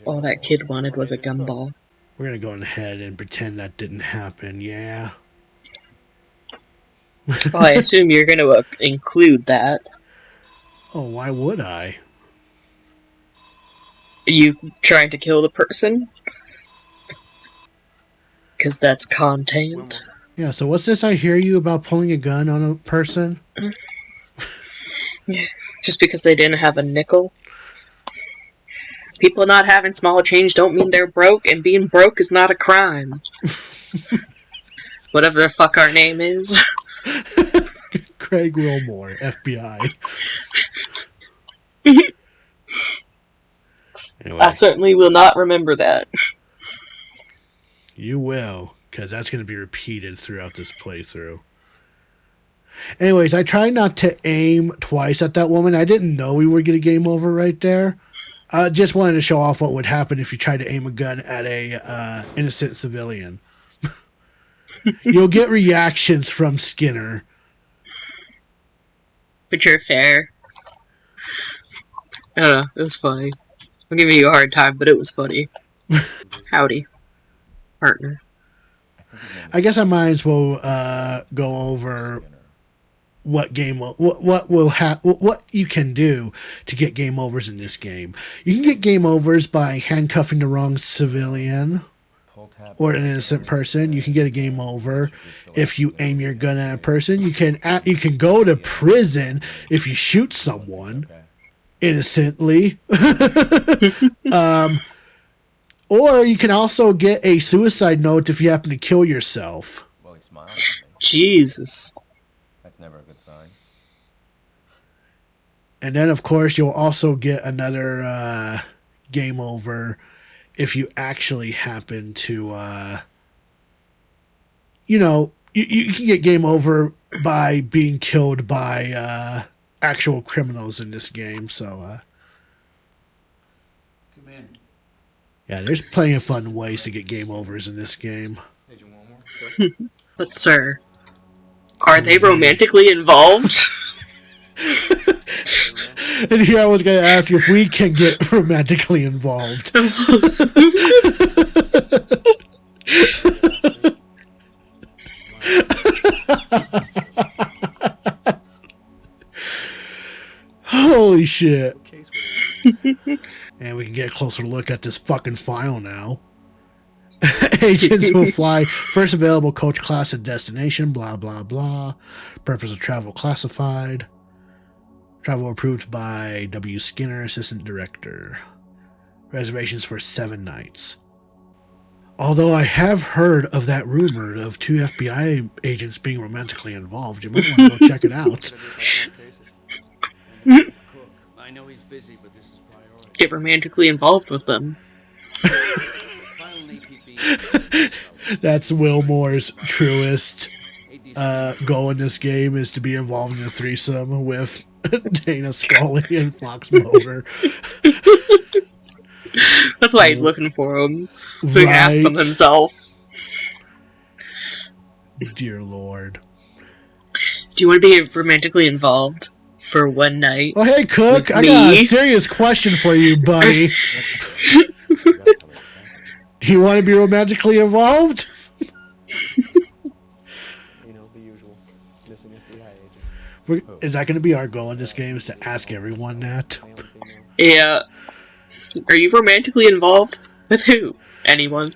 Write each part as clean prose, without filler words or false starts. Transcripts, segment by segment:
All that kid wanted was a gumball. We're gonna go ahead and pretend that didn't happen, yeah? Well, I assume you're going to include that. Oh, why would I? Are you trying to kill the person? Because that's content. Yeah, so what's this I hear you about pulling a gun on a person? Just because they didn't have a nickel? People not having small change don't mean they're broke, and being broke is not a crime. Whatever the fuck our name is. Craig Wilmore, FBI. Anyway, I certainly will not remember that. You will, because that's going to be repeated throughout this playthrough. Anyways, I tried not to aim twice at that woman. I didn't know we were getting game over right there. I just wanted to show off what would happen if you tried to aim a gun at a innocent civilian. You'll get reactions from Skinner. But you're fair. I don't know, it was funny. I'm giving you a hard time, but it was funny. Howdy, partner. I guess I might as well go over what what you can do to get game overs in this game. You can get game overs by handcuffing the wrong civilian or an innocent person. You can get a game over if you aim your gun at a person. You can go to prison if you shoot someone innocently. Or you can also get a suicide note if you happen to kill yourself. Well, he smiled at me. Jesus. That's never a good sign. And then, of course, you'll also get another game over if you actually happen to, you can get game over by being killed by actual criminals in this game. So, Come in. yeah, there's plenty of fun ways to get game overs in this game. Agent Wilmore. But sir, are they romantically involved? And here I was going to ask if we can get romantically involved. Holy shit. And we can get a closer look at this fucking file now. Agents will fly first available coach class and destination, blah, blah, blah. Purpose of travel classified. Travel approved by W. Skinner, Assistant Director. Reservations for 7 nights. Although I have heard of that rumor of 2 FBI agents being romantically involved, you might want to go check it out. I know he's busy, but this is priority. Get romantically involved with them. That's Wilmore's truest goal in this game, is to be involved in a threesome with Dana Scully and Fox Mulder. That's why he's looking for them. So he can ask them himself. Dear Lord. Do you want to be romantically involved for one night? Oh, hey, Cook. I got a serious question for you, buddy. Do you want to be romantically involved? You know, the usual. Missing FBI agent. Is that going to be our goal in this game, is to ask everyone that? Yeah. Are you romantically involved? With who? Anyone?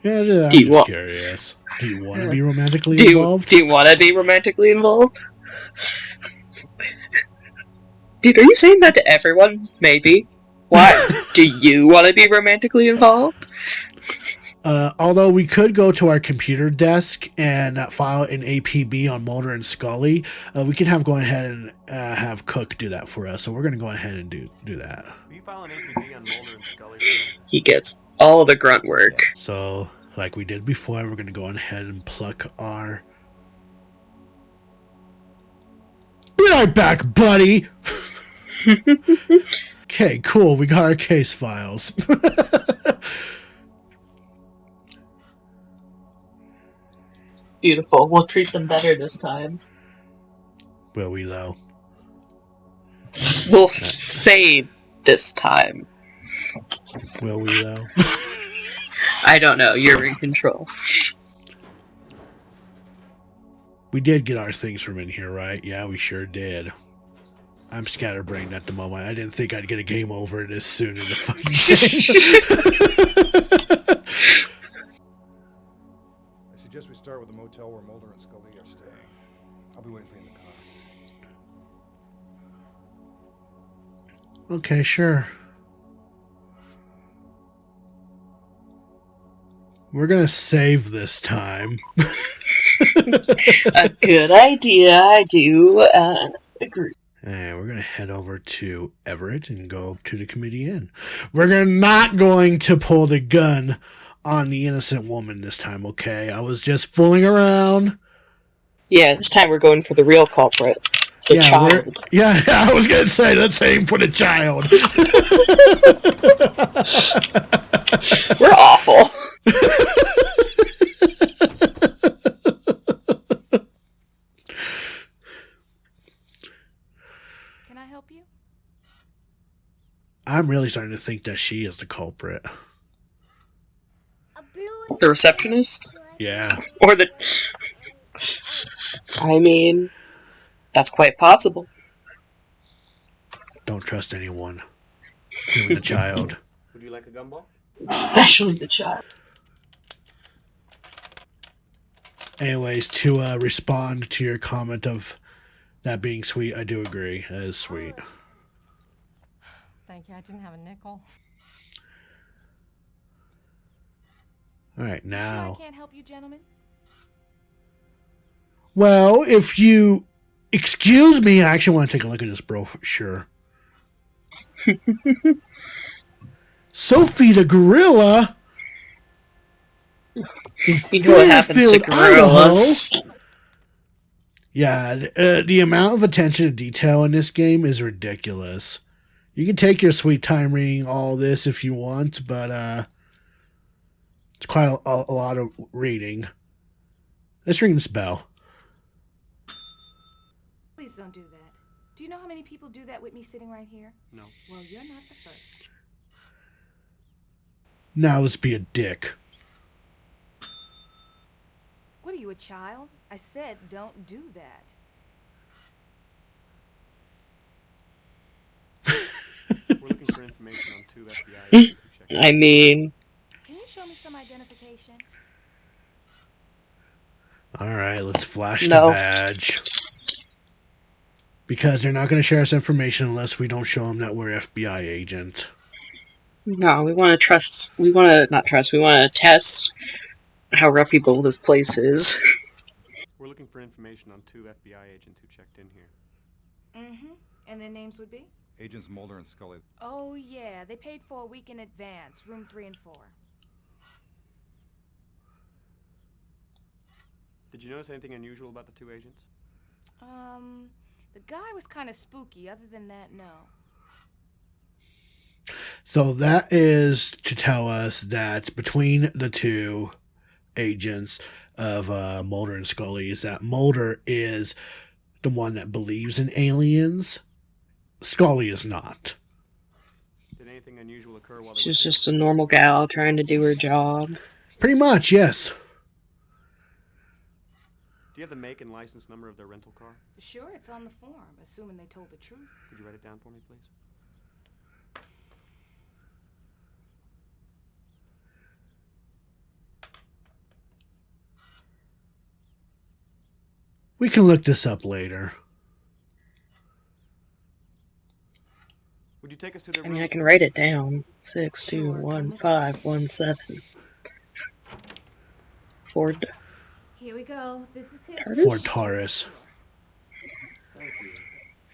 Yeah, I'm just curious. Do you want to be romantically involved? Do you want to be romantically involved? Dude, are you saying that to everyone? Maybe. Why? Do you want to be romantically involved? Although we could go to our computer desk and file an APB on Mulder and Scully, we can go ahead and have Cook do that for us. So we're going to go ahead and do that. Will you file an APB on Mulder and Scully? He gets all the grunt work. So, like we did before, we're going to go ahead and pluck our... Be right back, buddy! Okay, cool. We got our case files. Beautiful. We'll treat them better this time. Will we, though? We'll save this time. Will we, though? I don't know. You're in control. We did get our things from in here, right? Yeah, we sure did. I'm scatterbrained at the moment. I didn't think I'd get a game over this soon in the fucking game. I suggest we start with the motel where Mulder and Scully are staying. I'll be waiting for you in the car. Okay, sure. We're gonna save this time. A good idea. I do agree. And we're going to head over to Everett and go to the Committee Inn. We're not going to pull the gun on the innocent woman this time, okay? I was just fooling around. Yeah, this time we're going for the real culprit. The child. Yeah, I was going to say, let's aim for the child. We're awful. I'm really starting to think that she is the culprit. The receptionist? Yeah. Or the... I mean, that's quite possible. Don't trust anyone. Even the child. Would you like a gumball? Especially the child. Anyways, to respond to your comment of that being sweet, I do agree. That is sweet. Thank you. I didn't have a nickel. All right, now. I can't help you, gentlemen. Well, if you excuse me, I actually want to take a look at this brochure. Sophie the gorilla. You know what happens to gorillas. Yeah, the amount of attention to detail in this game is ridiculous. You can take your sweet time reading all this if you want, but it's quite a lot of reading. Let's ring this bell. Please don't do that. Do you know how many people do that with me sitting right here? No. Well, you're not the first. Now let's be a dick. What are you, a child? I said don't do that. We're looking for information on 2 FBI agents who checked I mean... Can you show me some identification? Alright, let's flash No. the badge. Because they're not going to share us information unless we don't show them that we're FBI agent. No, we want to trust... We want to... Not trust, we want to test how reputable this place is. We're looking for information on 2 FBI agents who checked in here. Mm-hmm. And their names would be? Agents Mulder and Scully. Oh, yeah. They paid for a week in advance. Room 3 and 4. Did you notice anything unusual about the 2 agents? The guy was kind of spooky. Other than that, no. So that is to tell us that between the 2 agents of Mulder and Scully is that Mulder is the one that believes in aliens. Scully is not. Did anything unusual occur while She's just a normal gal trying to do her job. Pretty much, yes. Do you have the make and license number of their rental car? Sure, it's on the form, assuming they told the truth. Could you write it down for me, please? We can look this up later. Would you take us to their I mean, room? I can write it down. 6211517. Ford Here we go. This is it. Ford TARDIS? Taurus.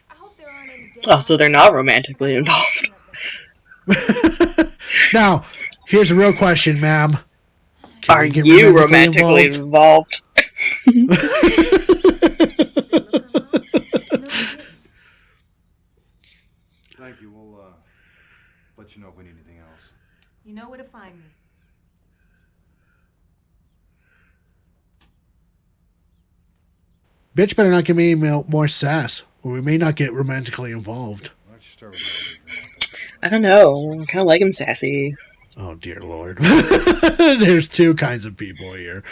I hope there aren't any dead Oh, so they're not romantically involved. Now, here's a real question, ma'am. Are you romantically involved? Thank you. We'll let you know if we need anything else. You know where to find me. Bitch better not give me any more sass, or we may not get romantically involved. Why don't you start with I don't know. I kind of like him sassy. Oh, dear Lord. There's two kinds of people here.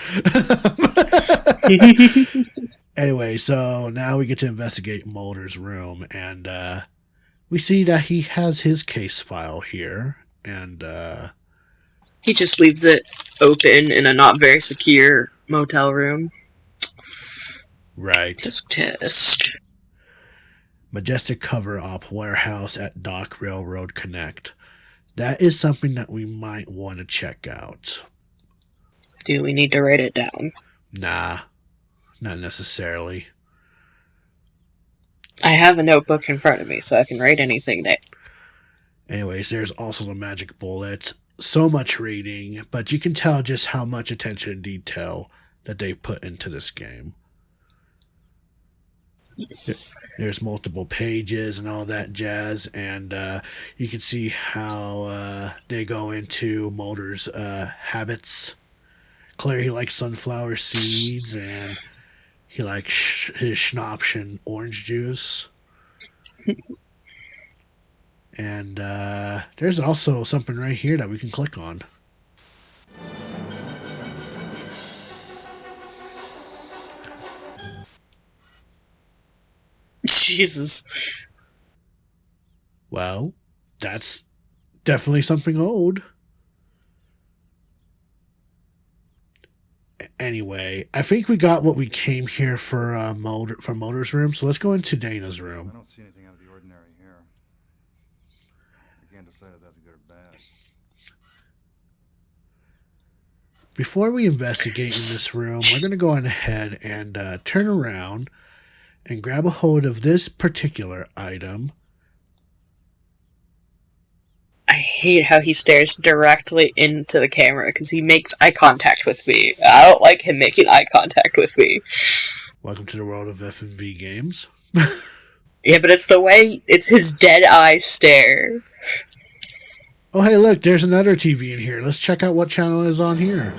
Anyway, so now we get to investigate Mulder's room, and we see that he has his case file here, and He just leaves it open in a not very secure motel room. right. Tisk tisk. Majestic cover-up warehouse at Dock Railroad Connect. That is something that we might want to check out. Do we need to write it down? Nah, not necessarily. I have a notebook in front of me, so I can write anything down. Anyways, there's also the magic bullet. So much reading, but you can tell just how much attention and detail that they've put into this game. Yes. There's multiple pages and all that jazz, and you can see how they go into Mulder's habits. Clearly, he likes sunflower seeds, and he likes his schnapps and orange juice. And there's also something right here that we can click on. Jesus. Well, that's definitely something old. Anyway, I think we got what we came here for Mulder's room, so let's go into Dana's I room. don't see anything out of the ordinary here. I can't decide if that's good or bad. Before we investigate in this room, we're going to go on ahead and turn around and grab a hold of this particular item. I hate how he stares directly into the camera because he makes eye contact with me. I don't like him making eye contact with me. Welcome to the world of F&V games. Yeah, but it's his dead eye stare. Oh, hey, look, there's another TV in here. Let's check out what channel is on here.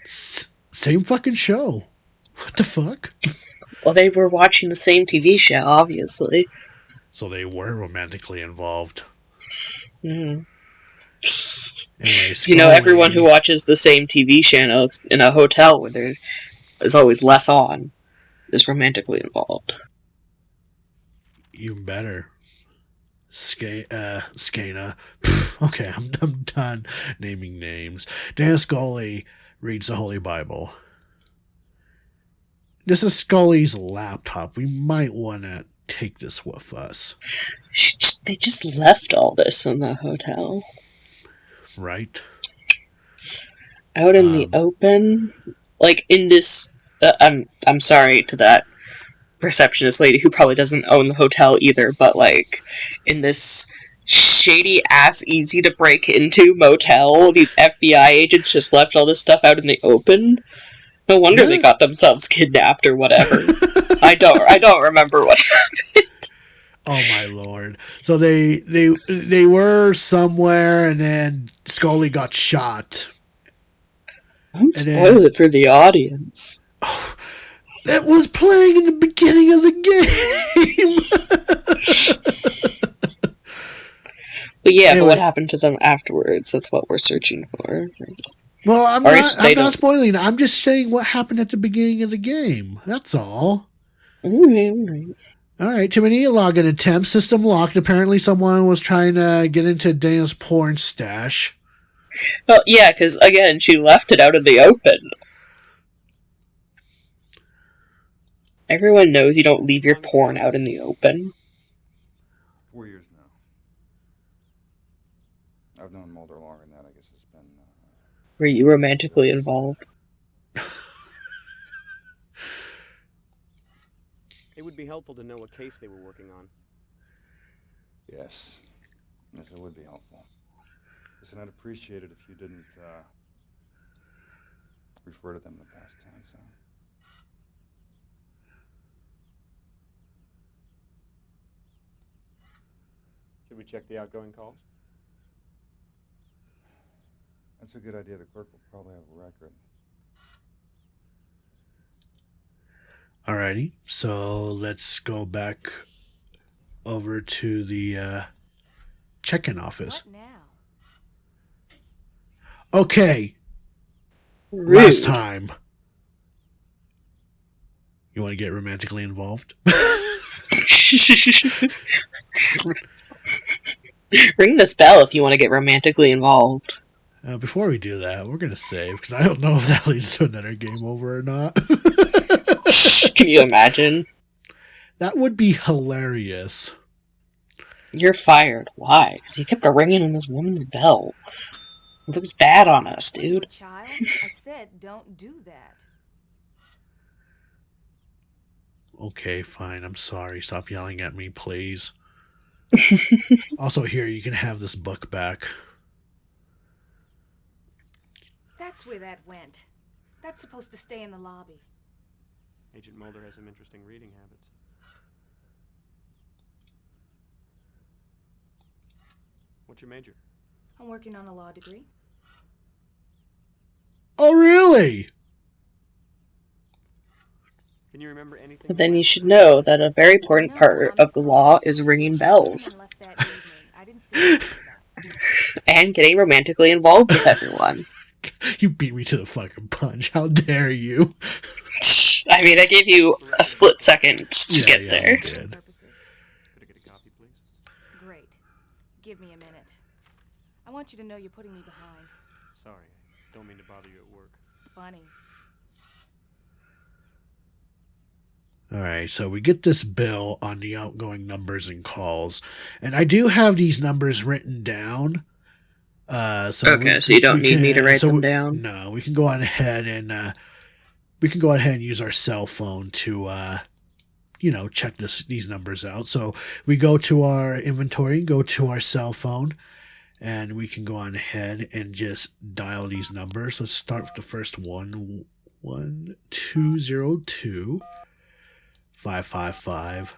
Same fucking show. What the fuck? Well, they were watching the same TV show, obviously. So they were romantically involved. Mm. Anyway, You know, everyone who watches the same TV channel in a hotel where there is always less on is romantically involved. Even better. Skana. Okay, I'm done naming names. Dan Scully reads the Holy Bible. This is Scully's laptop. We might want to take this with us. They just left all this in the hotel. Right? Out in the open? Like, in this... I'm sorry to that receptionist lady who probably doesn't own the hotel either, but, like, in this shady-ass, easy-to-break-into motel, these FBI agents just left all this stuff out in the open? No wonder they got themselves kidnapped or whatever. I don't remember what happened. Oh my lord! So they were somewhere, and then Scully got shot. Don't spoil it for the audience. Oh, that was playing in the beginning of the game. But yeah, anyway. But what happened to them afterwards? That's what we're searching for. Well, I'm not spoiling. I'm just saying what happened at the beginning of the game. That's all. All right, too many login attempts. System locked. Apparently someone was trying to get into Dana's porn stash. Well, yeah, because, again, she left it out in the open. Everyone knows you don't leave your porn out in the open. 4 years now. I've known Mulder longer than that. I guess it's been... Were you romantically involved? It would be helpful to know what case they were working on. Yes. Yes, it would be helpful. Listen, I'd appreciate it if you didn't, refer to them in the past tense, huh? Should we check the outgoing calls? That's a good idea. The clerk will probably have a record. Alrighty, so let's go back over to the check-in office. What now? Okay, last Rude. time. You want to get romantically involved? Ring this bell if you want to get romantically involved. Before we do that, we're going to save, because I don't know if that leads to another game over or not. Can you imagine? That would be hilarious. You're fired. Why? Because you kept ringing in this woman's bell. It looks bad on us, What are you, a dude. child? I said don't do that. Okay, fine, I'm sorry. Stop yelling at me, please. Also, here, you can have this book back. That's where that went. That's supposed to stay in the lobby. Agent Mulder has some interesting reading habits. What's your major? I'm working on a law degree. Oh, really? Can you remember anything? But then you should know that a very important No, part I'm of the sorry. law is ringing bells. Someone left that evening. I didn't see anything of that. And getting romantically involved with everyone. You beat me to the fucking punch. How dare you? I mean, I gave you a split second to get there. You did. Purposes. Could I get a copy, please? Great. Give me a minute. I want you to know you're putting me behind. Sorry, I don't mean to bother you at work. Funny. Alright, so we get this bill on the outgoing numbers and calls. And I do have these numbers written down. So You don't need me to write them down? No, we can go on ahead and use our cell phone to check these numbers out. So we go to our inventory, go to our cell phone, and we can go on ahead and just dial these numbers. Let's start with the first one. 1202 555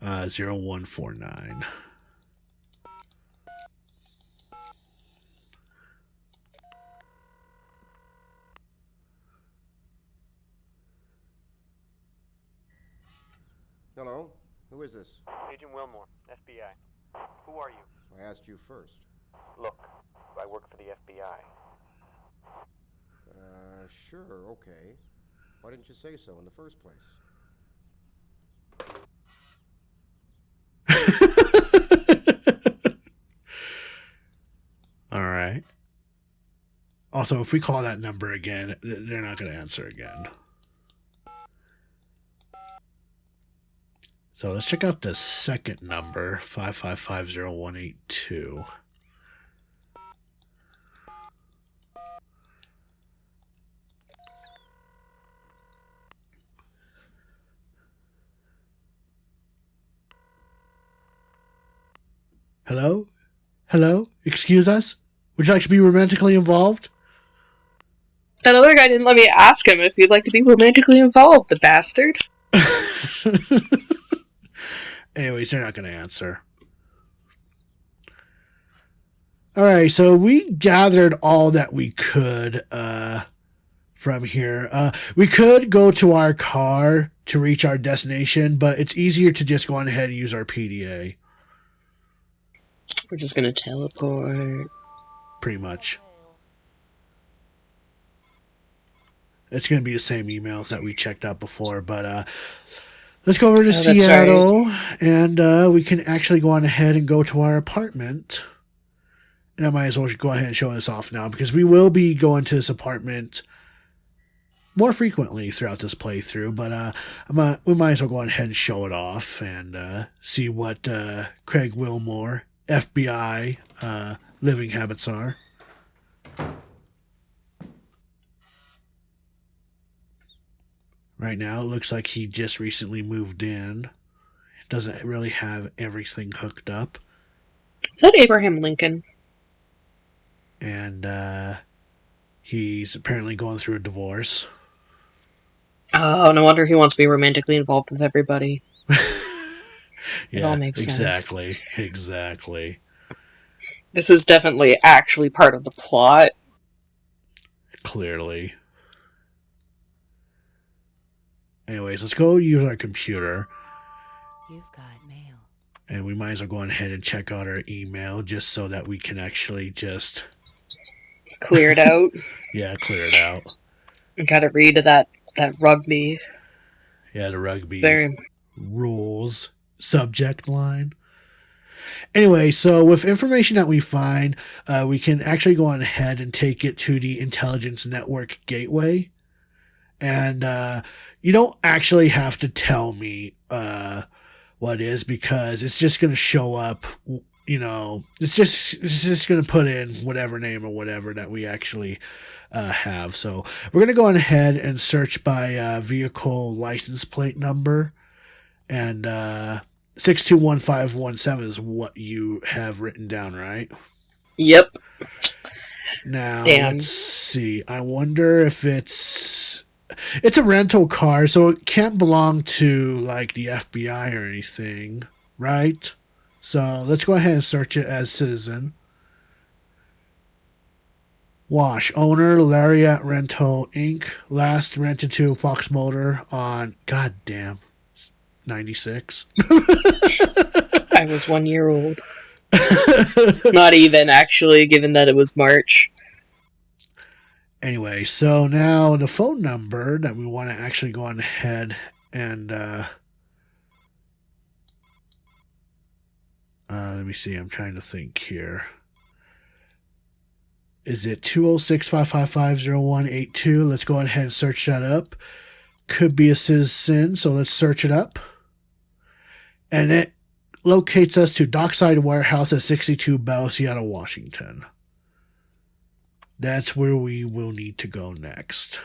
0149. Hello? Who is this? Agent Wilmore, FBI. Who are you? I asked you first. Look, I work for the FBI. Sure, okay. Why didn't you say so in the first place? All right. Also, if we call that number again, they're not going to answer again. So let's check out the second number, 5550182. Hello? Hello? Excuse us? Would you like to be romantically involved? That other guy didn't let me ask him if he'd like to be romantically involved, the bastard. Anyways, they're not going to answer. Alright, so we gathered all that we could from here. We could go to our car to reach our destination, but it's easier to just go on ahead and use our PDA. We're just gonna teleport. Pretty much. It's going to be the same emails that we checked out before, but let's go over to Seattle, and we can actually go on ahead and go to our apartment. And I might as well go ahead and show this off now, because we will be going to this apartment more frequently throughout this playthrough, but we might as well go on ahead and show it off and see what Craig Wilmore, FBI, living habits are. Right now, it looks like he just recently moved in. Doesn't really have everything hooked up. Is that Abraham Lincoln? And he's apparently going through a divorce. Oh, no wonder he wants to be romantically involved with everybody. It all makes sense. Exactly. This is definitely actually part of the plot. Clearly. Anyways, let's go use our computer. You've got mail. And we might as well go ahead and check out our email just so that we can actually just... Clear it out. Yeah, clear it out. I gotta read that rugby. Yeah, the rugby Very... rules subject line. Anyway, so with information that we find, we can actually go on ahead and take it to the Intelligence Network Gateway. And you don't actually have to tell me what it is, because it's just going to show up, it's just going to put in whatever name or whatever that we actually have. So we're going to go on ahead and search by vehicle license plate number, and 621517 is what you have written down, right? Yep. Now, Damn. Let's see. I wonder if it's a rental car, so it can't belong to, like, the FBI or anything, right? So let's go ahead and search it as Citizen. Wash. Owner, Lariat Rental, Inc. Last rented to Fox Motor on, goddamn, 96. I was 1 year old. Not even, actually, given that it was March. Anyway, so now the phone number that we want to actually go on ahead and let me see, I'm trying to think here. Is it 206-555-0182? Let's go ahead and search that up. Could be a citizen, so let's search it up. And it locates us to Dockside Warehouse at 62 Bell, Seattle, Washington. That's where we will need to go next.